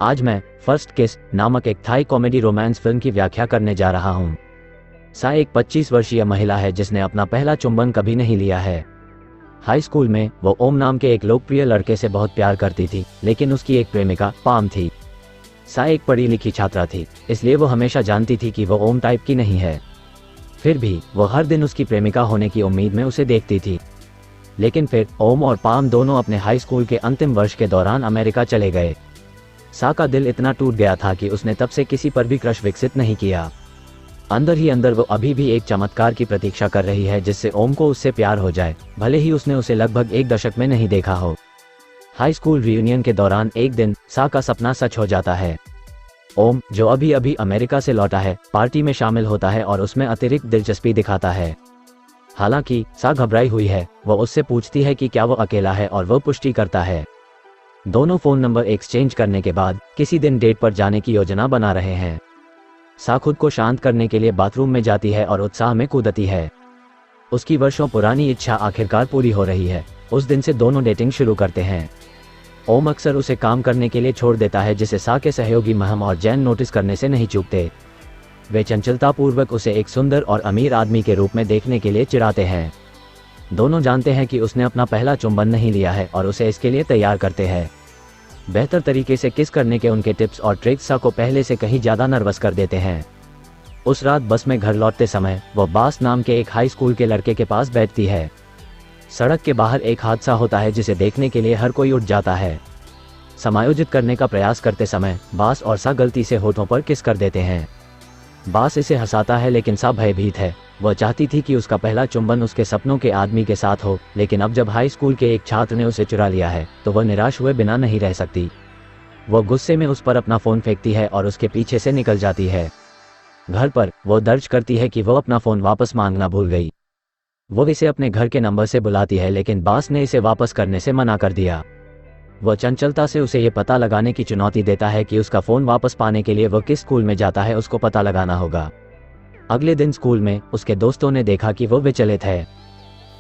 आज मैं फर्स्ट किस नामक एक थाई कॉमेडी रोमांस फिल्म की व्याख्या करने जा रहा हूँ। सा एक 25 वर्षीय महिला है जिसने अपना पहला चुंबन कभी नहीं लिया है। हाई स्कूल में वो ओम नाम के एक लोकप्रिय लड़के से बहुत प्यार करती थी, लेकिन उसकी एक प्रेमिका पाम थी। सा एक पढ़ी लिखी छात्रा थी, इसलिए वो हमेशा जानती थी कि वो ओम टाइप की नहीं है। फिर भी वो हर दिन उसकी प्रेमिका होने की उम्मीद में उसे देखती थी। लेकिन फिर ओम और पाम दोनों अपने हाई स्कूल के अंतिम वर्ष के दौरान अमेरिका चले गए। सा का दिल इतना टूट गया था कि उसने तब से किसी पर भी क्रश विकसित नहीं किया। अंदर ही अंदर वो अभी भी एक चमत्कार की प्रतीक्षा कर रही है जिससे ओम को उससे प्यार हो जाए, भले ही उसने उसे लगभग एक दशक में नहीं देखा हो। हाई स्कूल रियूनियन के दौरान एक दिन सा का सपना सच हो जाता है। ओम, जो अभी अभी अमेरिका से लौटा है, पार्टी में शामिल होता है और उसमें अतिरिक्त दिलचस्पी दिखाता है। हालांकि सा घबराई हुई है। वो उससे पूछती है कि क्या वो अकेला है और वो पुष्टि करता है। दोनों फोन नंबर एक्सचेंज करने के बाद किसी दिन डेट पर जाने की योजना बना रहे हैं। सा खुद को शांत करने के लिए बाथरूम में जाती है और उत्साह में कूदती है। उसकी वर्षों पुरानी इच्छा आखिरकार पूरी हो रही है। उस दिन से दोनों डेटिंग शुरू करते हैं। ओम अक्सर उसे काम करने के लिए छोड़ देता है, जिसे सा के सहयोगी महम और जैन नोटिस करने से नहीं चूकते। वे चंचलतापूर्वक उसे एक सुंदर और अमीर आदमी के रूप में देखने के लिए चिढ़ाते हैं। दोनों जानते हैं कि उसने अपना पहला चुंबन नहीं लिया है और उसे इसके लिए तैयार करते हैं। बेहतर तरीके से किस करने के उनके टिप्स और ट्रिक्स सा को पहले से कहीं ज़्यादा नर्वस कर देते हैं। उस रात बस में घर लौटते समय वो बास नाम के एक हाई स्कूल के लड़के के पास बैठती है। सड़क के बाहर एक हादसा होता है जिसे देखने के लिए हर कोई उठ जाता है। समायोजित करने का प्रयास करते समय बास और सा गलती से होठों पर किस कर देते हैं। बास इसे हंसाता है, लेकिन सा भयभीत है। वह चाहती थी कि उसका पहला चुंबन उसके सपनों के आदमी के साथ हो, लेकिन अब जब हाई स्कूल के एक छात्र ने उसे चुरा लिया है तो वह निराश हुए बिना नहीं रह सकती। वह गुस्से में उस पर अपना फ़ोन फेंकती है और उसके पीछे से निकल जाती है। घर पर वो दर्ज करती है कि वह अपना फ़ोन वापस मांगना भूल गई। वो इसे अपने घर के नंबर से बुलाती है, लेकिन बास ने इसे वापस करने से मना कर दिया। वह चंचलता से उसे ये पता लगाने की चुनौती देता है कि उसका फ़ोन वापस पाने के लिए वह किस स्कूल में जाता है उसको पता लगाना होगा। अगले दिन स्कूल में उसके दोस्तों ने देखा कि वो विचलित है।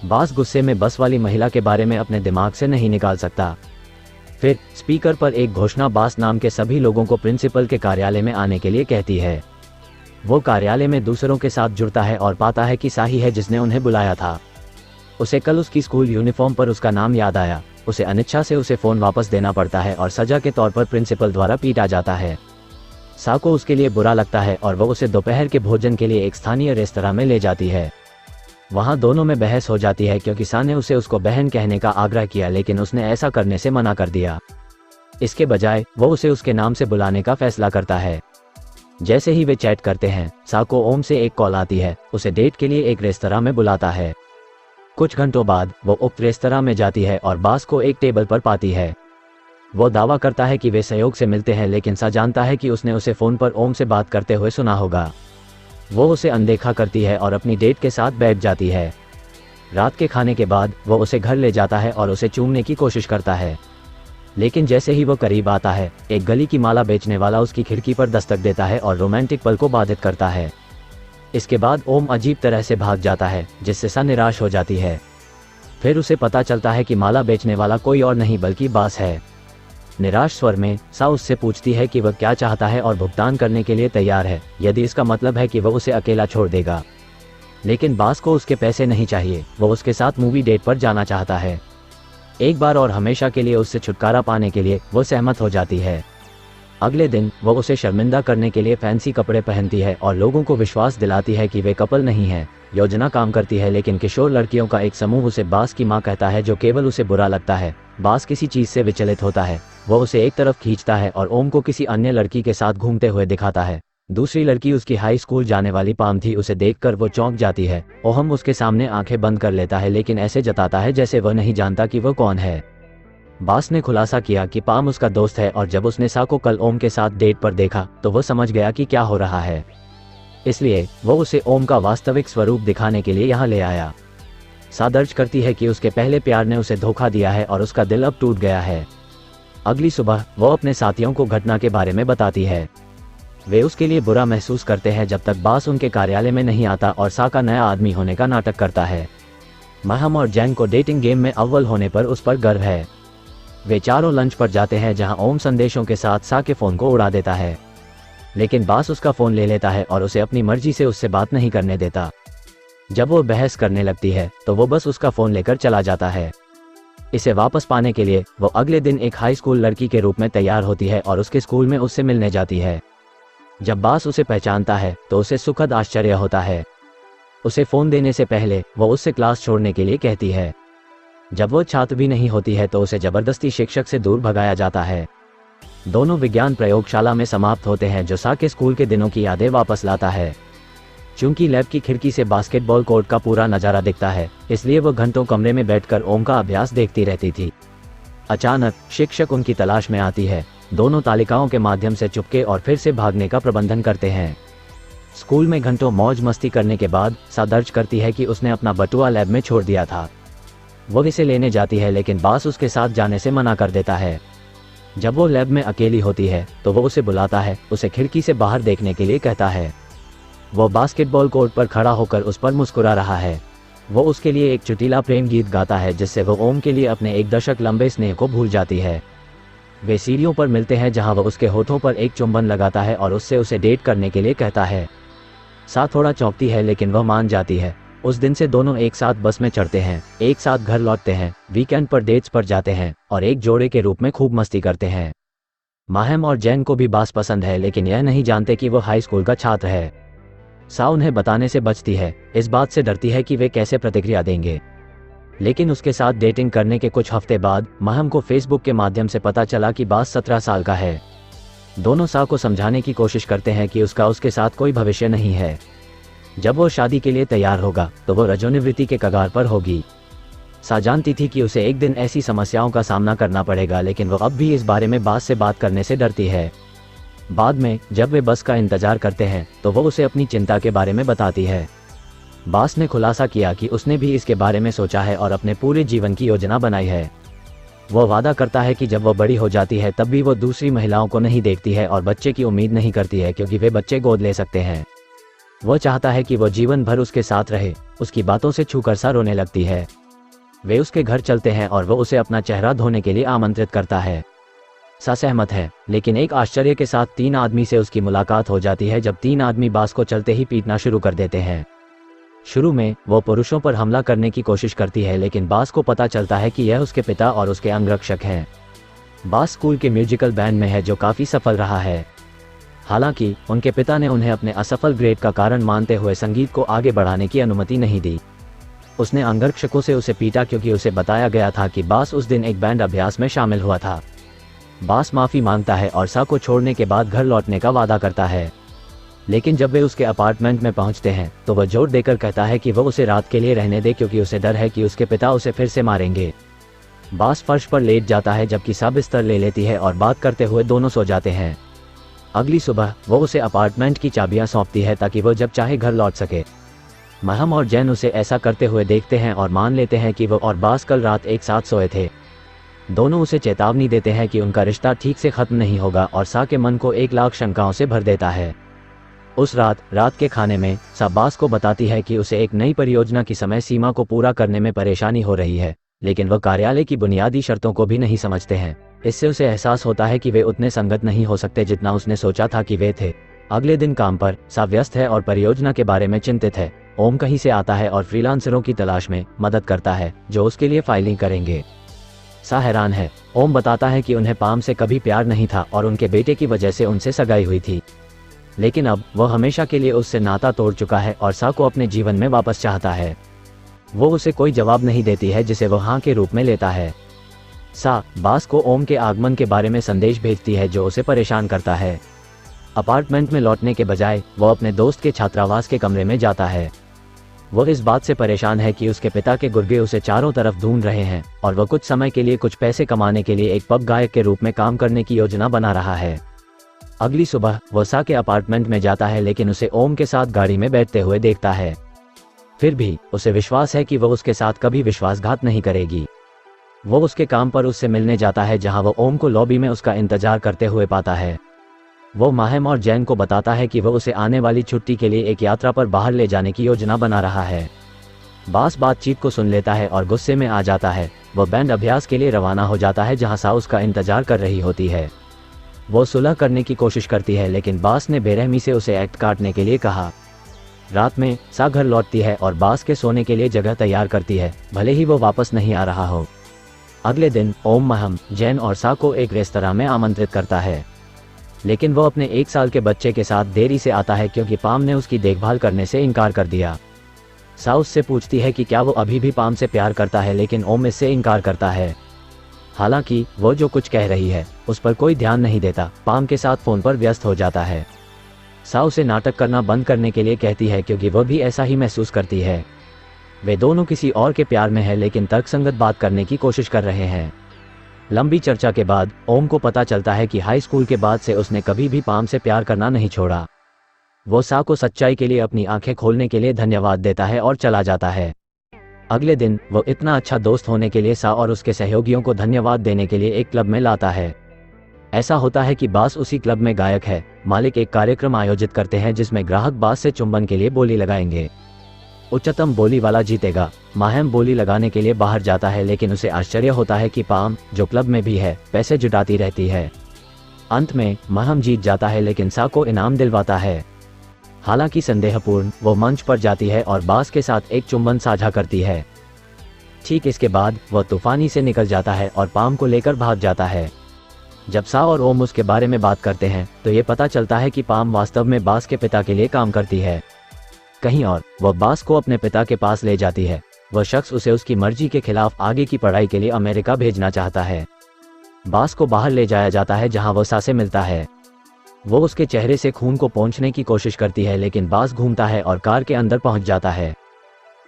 बास गुस्से में बस वाली महिला के बारे में अपने दिमाग से नहीं निकाल सकता। फिर स्पीकर पर एक घोषणा बास नाम के सभी लोगों को प्रिंसिपल के कार्यालय में आने के लिए कहती है। वो कार्यालय में दूसरों के साथ जुड़ता है और पाता है कि सा ही है जिसने उन्हें बुलाया था। उसे कल उसकी स्कूल यूनिफॉर्म पर उसका नाम याद आया। उसे अनिच्छा से उसे फ़ोन वापस देना पड़ता है और सजा के तौर पर प्रिंसिपल द्वारा पीटा जाता है। सा को उसके लिए बुरा लगता है और वह उसे दोपहर के भोजन के लिए एक स्थानीय रेस्तरां में ले जाती है। वहाँ दोनों में बहस हो जाती है क्योंकि सा ने उसे उसको बहन कहने का आग्रह किया, लेकिन उसने ऐसा करने से मना कर दिया। इसके बजाय वो उसे उसके नाम से बुलाने का फैसला करता है। जैसे ही वे चैट करते हैं, सा को ओम से एक कॉल आती है। उसे डेट के लिए एक रेस्तरां में बुलाता है। कुछ घंटों बाद वो उक्त रेस्तरां में जाती है और बास को एक टेबल पर पाती है। वो दावा करता है कि वे सहयोग से मिलते हैं, लेकिन सा जानता है कि उसने उसे फ़ोन पर ओम से बात करते हुए सुना होगा। वो उसे अनदेखा करती है और अपनी डेट के साथ बैठ जाती है। रात के खाने के बाद वो उसे घर ले जाता है और उसे चूमने की कोशिश करता है, लेकिन जैसे ही वो करीब आता है, एक गली की माला बेचने वाला उसकी खिड़की पर दस्तक देता है और रोमांटिक पल को बाधित करता है। इसके बाद ओम अजीब तरह से भाग जाता है, जिससे सा निराश हो जाती है। फिर उसे पता चलता है कि माला बेचने वाला कोई और नहीं बल्कि बास है। निराश स्वर में सा उससे पूछती है कि वह क्या चाहता है और भुगतान करने के लिए तैयार है, यदि इसका मतलब है कि वह उसे अकेला छोड़ देगा। लेकिन बास को उसके पैसे नहीं चाहिए। वो उसके साथ मूवी डेट पर जाना चाहता है। एक बार और हमेशा के लिए उससे छुटकारा पाने के लिए वो सहमत हो जाती है। अगले दिन वो उसे शर्मिंदा करने के लिए फैंसी कपड़े पहनती है और लोगों को विश्वास दिलाती है कि वे कपल नहीं हैं। योजना काम करती है, लेकिन किशोर लड़कियों का एक समूह उसे बास की मां कहता है, जो केवल उसे बुरा लगता है। बास किसी चीज़ से विचलित होता है। वो उसे एक तरफ खींचता है और ओम को किसी अन्य लड़की के साथ घूमते हुए दिखाता है। दूसरी लड़की उसकी हाई स्कूल जाने वाली पाम थी। उसे देखकर वो चौंक जाती है। ओम उसके सामने आंखें बंद कर लेता है, लेकिन ऐसे जताता है जैसे वह नहीं जानता कि वह कौन है। बास ने खुलासा किया कि पाम उसका दोस्त है और जब उसने सा को कल ओम के साथ डेट पर देखा तो वह समझ गया कि क्या हो रहा है। इसलिए वो उसे ओम का वास्तविक स्वरूप दिखाने के लिए यहाँ ले आया। सा दर्ज करती है कि उसके पहले प्यार ने उसे धोखा दिया है और उसका दिल अब टूट गया है। अगली सुबह वो अपने साथियों को घटना के बारे में बताती है। वे उसके लिए बुरा महसूस करते हैं जब तक बास उनके कार्यालय में नहीं आता और सा का नया आदमी होने का नाटक करता है। महम और जैंग को डेटिंग गेम में अव्वल होने पर उस पर गर्व है। वे चारों लंच पर जाते हैं जहां ओम संदेशों के साथ सा के फ़ोन को उड़ा देता है, लेकिन बास उसका फ़ोन ले लेता है और उसे अपनी मर्जी से उससे बात नहीं करने देता। जब वो बहस करने लगती है तो वो बस उसका फ़ोन लेकर चला जाता है। इसे वापस पाने के लिए वो अगले दिन एक हाई स्कूल लड़की के रूप में तैयार होती है और उसके स्कूल में उससे मिलने जाती है। जब बास उसे पहचानता है तो उसे सुखद आश्चर्य होता है। उसे फ़ोन देने से पहले वो उससे क्लास छोड़ने के लिए कहती है। जब वो छात्र भी नहीं होती है तो उसे ज़बरदस्ती शिक्षक से दूर भगाया जाता है। दोनों विज्ञान प्रयोगशाला में समाप्त होते हैं जो सा के स्कूल के दिनों की यादें वापस लाता है। चूंकि लैब की खिड़की से बास्केटबॉल कोर्ट का पूरा नज़ारा दिखता है, इसलिए वो घंटों कमरे में बैठकर ओम का अभ्यास देखती रहती थी। अचानक शिक्षक उनकी तलाश में आती है। दोनों तालिकाओं के माध्यम से चुपके और फिर से भागने का प्रबंधन करते हैं। स्कूल में घंटों मौज मस्ती करने के बाद सा दर्ज करती है कि उसने अपना बटुआ लैब में छोड़ दिया था। वो इसे लेने जाती है लेकिन बास उसके साथ जाने से मना कर देता है। जब वो लैब में अकेली होती है तो वो उसे बुलाता है, उसे खिड़की से बाहर देखने के लिए कहता है। वो बास्केटबॉल कोर्ट पर खड़ा होकर उस पर मुस्कुरा रहा है। वो उसके लिए एक चुटीला प्रेम गीत गाता है जिससे वो ओम के लिए अपने एक दशक लंबे स्नेह को भूल जाती है। वे सीढ़ियों पर मिलते हैं जहां वो उसके होठों पर एक चुंबन लगाता है और उससे उसे डेट करने के लिए कहता है। सा थोड़ा चौंकती है लेकिन वह मान जाती है। उस दिन से दोनों एक साथ बस में चढ़ते हैं, एक साथ घर लौटते हैं, वीकेंड पर डेट्स पर जाते हैं और एक जोड़े के रूप में खूब मस्ती करते हैं। माहम और जैन को भी बास पसंद है लेकिन यह नहीं जानते कि वो हाई स्कूल का छात्र है। सा उन्हें बताने से बचती है, इस बात से डरती है कि वे कैसे प्रतिक्रिया देंगे। लेकिन उसके साथ डेटिंग करने के कुछ हफ्ते बाद माहम को फेसबुक के माध्यम से पता चला कि बास 17 साल का है। दोनों सा को समझाने की कोशिश करते हैं कि उसके साथ कोई भविष्य नहीं है। जब वो शादी के लिए तैयार होगा तो वो रजोनिवृत्ति के कगार पर होगी। सा जानती थी कि उसे एक दिन ऐसी समस्याओं का सामना करना पड़ेगा, लेकिन वो अब भी इस बारे में बास से बात करने से डरती है। बाद में जब वे बस का इंतजार करते हैं तो वो उसे अपनी चिंता के बारे में बताती है। बास ने खुलासा किया कि उसने भी इसके बारे में सोचा है और अपने पूरे जीवन की योजना बनाई है। वो वादा करता है कि जब वो बड़ी हो जाती है तब भी वो दूसरी महिलाओं को नहीं देखती है और बच्चे की उम्मीद नहीं करती है क्योंकि वे बच्चे गोद ले सकते हैं। वो चाहता है कि वो जीवन भर उसके साथ रहे। उसकी बातों से छूकर सा रोने लगती है। वे उसके घर चलते हैं और वो उसे अपना चेहरा धोने के लिए आमंत्रित करता है। सा सहमत है, लेकिन एक आश्चर्य के साथ 3 आदमी से उसकी मुलाकात हो जाती है जब 3 आदमी बास को चलते ही पीटना शुरू कर देते हैं। शुरू में वो पुरुषों पर हमला करने की कोशिश करती है लेकिन बास को पता चलता है कि यह उसके पिता और उसके अंगरक्षक हैं। बास स्कूल के म्यूजिकल बैंड में है जो काफ़ी सफल रहा है। हालांकि उनके पिता ने उन्हें अपने असफल ग्रेड का कारण मानते हुए संगीत को आगे बढ़ाने की अनुमति नहीं दी। उसने अंगरक्षकों से उसे पीटा क्योंकि उसे बताया गया था कि बास उस दिन एक बैंड अभ्यास में शामिल हुआ था। बास माफ़ी मांगता है और सा को छोड़ने के बाद घर लौटने का वादा करता है। लेकिन जब वे उसके अपार्टमेंट में पहुंचते हैं तो वह जोर देकर कहता है कि वह उसे रात के लिए रहने दे क्योंकि उसे डर है कि उसके पिता उसे फिर से मारेंगे। बास फर्श पर लेट जाता है जबकि सा बिस्तर ले लेती है और बात करते हुए दोनों सो जाते हैं। अगली सुबह वो उसे अपार्टमेंट की चाबियां सौंपती है ताकि वो जब चाहे घर लौट सके। महम और जैन उसे ऐसा करते हुए देखते हैं और मान लेते हैं कि वो और बास कल रात एक साथ सोए थे। दोनों उसे चेतावनी देते हैं कि उनका रिश्ता ठीक से खत्म नहीं होगा और सा के मन को 1 लाख शंकाओं से भर देता है। उस रात के खाने में सा बास को बताती है कि उसे एक नई परियोजना की समय सीमा को पूरा करने में परेशानी हो रही है, लेकिन वह कार्यालय की बुनियादी शर्तों को भी नहीं समझते हैं। इससे उसे एहसास होता है कि वे उतने संगत नहीं हो सकते जितना उसने सोचा था कि वे थे। अगले दिन काम पर सा व्यस्त है और परियोजना के बारे में चिंतित है। ओम कहीं से आता है और फ्रीलांसरों की तलाश में मदद करता है जो उसके लिए फाइलिंग करेंगे। सा हैरान है। ओम बताता है कि उन्हें पाम से कभी प्यार नहीं था और उनके बेटे की वजह से उनसे सगाई हुई थी, लेकिन अब वह हमेशा के लिए उससे नाता तोड़ चुका है और सा को अपने जीवन में वापस चाहता है। वो उसे कोई जवाब नहीं देती है जिसे वह हाँ के रूप में लेता है। सा बास को ओम के आगमन के बारे में संदेश भेजती है जो उसे परेशान करता है। अपार्टमेंट में लौटने के बजाय वो अपने दोस्त के छात्रावास के कमरे में जाता है। वो इस बात से परेशान है कि उसके पिता के गुर्गे उसे चारों तरफ ढूंढ रहे हैं और वह कुछ समय के लिए कुछ पैसे कमाने के लिए एक पब गायक के रूप में काम करने की योजना बना रहा है। अगली सुबह वह सा के अपार्टमेंट में जाता है लेकिन उसे ओम के साथ गाड़ी में बैठते हुए देखता है। फिर भी उसे विश्वास है कि वह उसके साथ कभी विश्वासघात नहीं करेगी। वो उसके काम पर उससे मिलने जाता है जहां वह ओम को लॉबी में उसका इंतजार करते हुए पाता है। वो माहम और जैन को बताता है कि वह उसे आने वाली छुट्टी के लिए एक यात्रा पर बाहर ले जाने की योजना बना रहा है। बास बातचीत को सुन लेता है और गुस्से में आ जाता है। वह बैंड अभ्यास के लिए रवाना हो जाता है जहां सा उसका इंतजार कर रही होती है। वो सुलह करने की कोशिश करती है लेकिन बास ने बेरहमी से उसे एक्ट काटने के लिए कहा। रात में सा घर लौटती है और बास के सोने के लिए जगह तैयार करती है, भले ही वो वापस नहीं आ रहा हो। अगले दिन ओम महम, जैन और सा को एक रेस्तरां में आमंत्रित करता है, लेकिन वो अपने 1 साल के बच्चे के साथ देरी से आता है क्योंकि पाम ने उसकी देखभाल करने से इनकार कर दिया। सा उससे पूछती है कि क्या वो अभी भी पाम से प्यार करता है, लेकिन ओम इससे इनकार करता है। हालांकि वो जो कुछ कह रही है उस पर कोई ध्यान नहीं देता, पाम के साथ फ़ोन पर व्यस्त हो जाता है। सा उसे नाटक करना बंद करने के लिए कहती है क्योंकि वह भी ऐसा ही महसूस करती है। वे दोनों किसी और के प्यार में हैं लेकिन तर्कसंगत बात करने की कोशिश कर रहे हैं। लंबी चर्चा के बाद ओम को पता चलता है कि हाई स्कूल के बाद से उसने कभी भी पाम से प्यार करना नहीं छोड़ा। वो सा को सच्चाई के लिए अपनी आंखें खोलने के लिए धन्यवाद देता है और चला जाता है। अगले दिन वो इतना अच्छा दोस्त होने के लिए सा और उसके सहयोगियों को धन्यवाद देने के लिए एक क्लब में लाता है। ऐसा होता है कि बास उसी क्लब में गायक है। मालिक एक कार्यक्रम आयोजित करते हैं जिसमें ग्राहक बास से चुंबन के लिए बोली लगाएंगे। उच्चतम बोली वाला जीतेगा। माहम बोली लगाने के लिए बाहर जाता है लेकिन उसे आश्चर्य होता है कि पाम, जो क्लब में भी है, पैसे जुटाती रहती है। अंत में महम जीत जाता है लेकिन सा को इनाम दिलवाता है। हालांकि संदेहपूर्ण वो मंच पर जाती है और बास के साथ एक चुंबन साझा करती है। ठीक इसके बाद वह तूफानी से निकल जाता है और पाम को लेकर भाग जाता है। जब सा और ओम उसके बारे में बात करते हैं तो ये पता चलता है कि पाम वास्तव में बास के पिता के लिए काम करती है। कहीं और वह बास को अपने पिता के पास ले जाती है। वह शख्स उसे उसकी मर्जी के खिलाफ आगे की पढ़ाई के लिए अमेरिका भेजना चाहता है। बास को बाहर ले जाया जाता है जहां वह सा से मिलता है। वो उसके चेहरे से खून को पोंछने की कोशिश करती है लेकिन बास घूमता है और कार के अंदर पहुंच जाता है।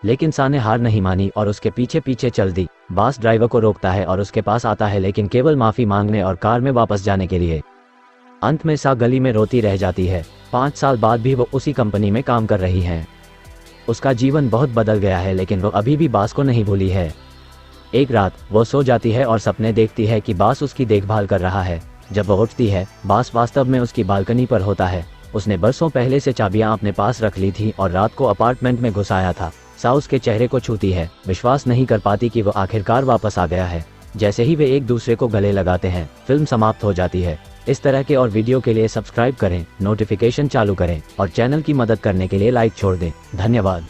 लेकिन सा ने हार नहीं मानी और उसके पीछे पीछे चल दी। बास ड्राइवर को रोकता है और उसके पास आता है लेकिन केवल माफी मांगने और कार में वापस जाने के लिए। अंत में सा गली में रोती रह जाती है। 5 साल बाद भी वो उसी कंपनी में काम कर रही हैं। उसका जीवन बहुत बदल गया है लेकिन वो अभी भी बास को नहीं भूली है। एक रात वो सो जाती है और सपने देखती है कि बास उसकी देखभाल कर रहा है। जब वो उठती है, बास वास्तव में उसकी बालकनी पर होता है। उसने बरसों पहले से चाबियां अपने पास रख ली थी और रात को अपार्टमेंट में घुस आया था। सा उसके चेहरे को छूती है, विश्वास नहीं कर पाती कि वो आखिरकार वापस आ गया है। जैसे ही वे एक दूसरे को गले लगाते हैं, फिल्म समाप्त हो जाती है। इस तरह के और वीडियो के लिए सब्सक्राइब करें, नोटिफिकेशन चालू करें और चैनल की मदद करने के लिए लाइक छोड़ दें। धन्यवाद।